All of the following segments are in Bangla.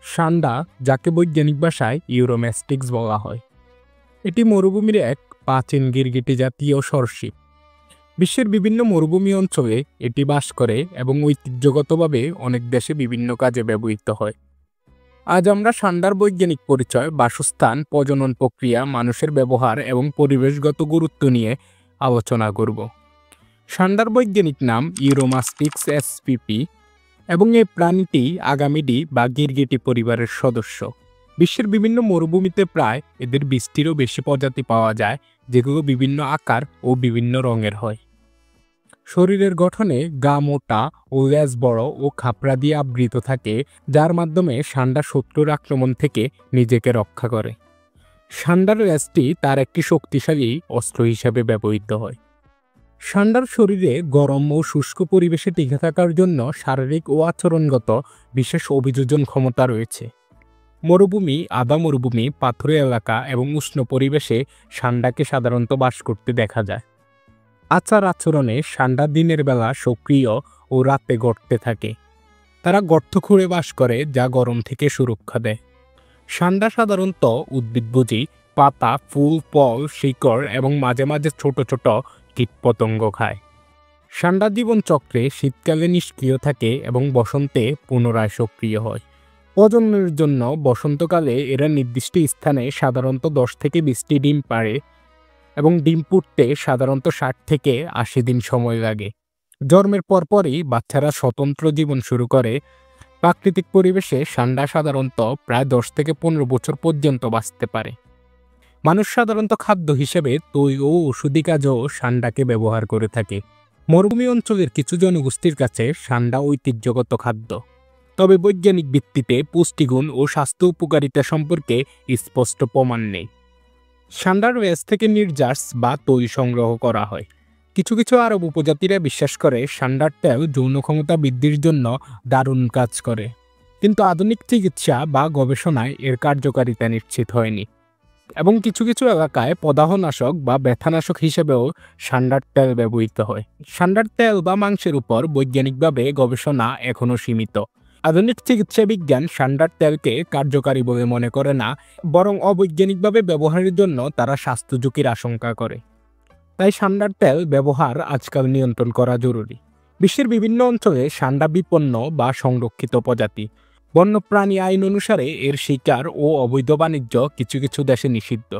সান্ডা, যাকে বৈজ্ঞানিক ভাষায় ইউরোম্যাস্টিক্স বলা হয়, এটি মরুভূমির এক প্রাচীন গিরগিটি জাতীয় সরীসৃপ। বিশ্বের বিভিন্ন মরুভূমি অঞ্চলে এটি বাস করে এবং ঐতিহ্যগতভাবে অনেক দেশে বিভিন্ন কাজে ব্যবহৃত হয়। আজ আমরা সান্ডার বৈজ্ঞানিক পরিচয়, বাসস্থান, প্রজনন প্রক্রিয়া, মানুষের ব্যবহার এবং পরিবেশগত গুরুত্ব নিয়ে আলোচনা করব। সান্ডার বৈজ্ঞানিক নাম ইউরোমাস্টিক্স এসপিপি এবং এই প্রাণীটি আগামিডি বা গিরগিটি পরিবারের সদস্য। বিশ্বের বিভিন্ন মরুভূমিতে প্রায় এদের 20টিরও বেশি প্রজাতি পাওয়া যায়, যেগুলো বিভিন্ন আকার ও বিভিন্ন রঙের হয়। শরীরের গঠনে গা মোটা ও লেজ বড় ও খাপড়া দিয়ে আবৃত থাকে, যার মাধ্যমে সান্ডা শত্রুর আক্রমণ থেকে নিজেকে রক্ষা করে। সান্ডার লেজটি তার একটি শক্তিশালী অস্ত্র হিসেবে ব্যবহৃত হয়। সান্ডার শরীরে গরম ও শুষ্ক পরিবেশে টিকে থাকার জন্য শারীরিক ও আচরণগত বিশেষ অভিযোজন ক্ষমতা রয়েছে। মরুভূমি, আধা মরুভূমি, পাথুরে এলাকা এবং উষ্ণ পরিবেশে সান্ডাকে সাধারণত বাস করতে দেখা যায়। আচার আচরণে সান্ডা দিনের বেলা সক্রিয় ও রাতে গর্তে থাকে। তারা গর্ত খুঁড়ে বাস করে, যা গরম থেকে সুরক্ষা দেয়। সান্ডা সাধারণত উদ্ভিদভোজী, পাতা, ফুল, ফল, শিকড় এবং মাঝে মাঝে ছোট ছোট কীটপতঙ্গ খায়। সান্ডা জীবনচক্রে শীতকালে নিষ্ক্রিয় থাকে এবং বসন্তে পুনরায় সক্রিয় হয়। প্রজননের জন্য বসন্তকালে এরা নির্দিষ্ট স্থানে সাধারণত 10 থেকে 20টি ডিম পাড়ে এবং ডিম ফুটতে সাধারণত 60 থেকে 80 দিন সময় লাগে। জন্মের পরপরই বাচ্চারা স্বতন্ত্র জীবন শুরু করে। প্রাকৃতিক পরিবেশে সান্ডা সাধারণত প্রায় 10 থেকে 15 বছর পর্যন্ত বাঁচতে পারে। মানুষ সাধারণত খাদ্য হিসেবে তৈ ও ওষুধি কাজেও সান্ডাকে ব্যবহার করে থাকে। মরুভূমি অঞ্চলের কিছু জনগোষ্ঠীর কাছে সান্ডা ঐতিহ্যগত খাদ্য, তবে বৈজ্ঞানিক ভিত্তিতে পুষ্টিগুণ ও স্বাস্থ্য উপকারিতা সম্পর্কে স্পষ্ট প্রমাণ নেই। সান্ডার লেজ থেকে নির্যাস বা তৈ সংগ্রহ করা হয়। কিছু কিছু আরব উপজাতিরা বিশ্বাস করে সান্ডার তেল যৌন ক্ষমতা বৃদ্ধির জন্য দারুণ কাজ করে, কিন্তু আধুনিক চিকিৎসা বা গবেষণায় এর কার্যকারিতা নিশ্চিত হয়নি এবং কিছু কিছু এলাকায় প্রদাহনাশক বা ব্যথানাশক হিসেবেও সান্ডার তেল ব্যবহৃত হয়। সান্ডার তেল বা মাংসের উপর বৈজ্ঞানিকভাবে গবেষণা এখনও সীমিত। আধুনিক চিকিৎসা বিজ্ঞান সান্ডার তেলকে কার্যকারী বলে মনে করে না, বরং অবৈজ্ঞানিকভাবে ব্যবহারের জন্য তারা স্বাস্থ্য ঝুঁকির আশঙ্কা করে। তাই সান্ডার তেল ব্যবহার আজকাল নিয়ন্ত্রণ করা জরুরি। বিশ্বের বিভিন্ন অঞ্চলে সান্ডা বিপন্ন বা সংরক্ষিত প্রজাতি। বন্যপ্রাণী আইন অনুসারে এর শিকার ও অবৈধ বাণিজ্য কিছু কিছু দেশে নিষিদ্ধ।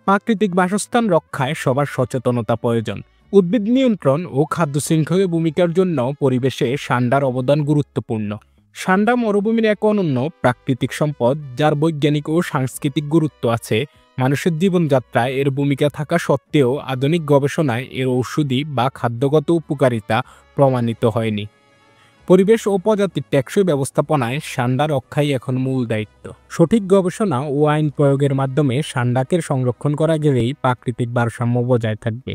প্রাকৃতিক বাসস্থান রক্ষায় সবার সচেতনতা প্রয়োজন। উদ্ভিদ নিয়ন্ত্রণ ও খাদ্য শৃঙ্খলের ভূমিকার জন্য পরিবেশে সান্ডার অবদান গুরুত্বপূর্ণ। সান্ডা মরুভূমির এক অনন্য প্রাকৃতিক সম্পদ, যার বৈজ্ঞানিক ও সাংস্কৃতিক গুরুত্ব আছে। মানুষের জীবনযাত্রায় এর ভূমিকা থাকা সত্ত্বেও আধুনিক গবেষণায় এর ঔষধি বা খাদ্যগত উপকারিতা প্রমাণিত হয়নি। পরিবেশ ও প্রজাতির টেকসই ব্যবস্থাপনায় সান্ডা রক্ষাই এখন মূল দায়িত্ব। সঠিক গবেষণা ও আইন প্রয়োগের মাধ্যমে সান্ডাকে সংরক্ষণ করা গেলেই প্রাকৃতিক ভারসাম্য বজায় থাকবে।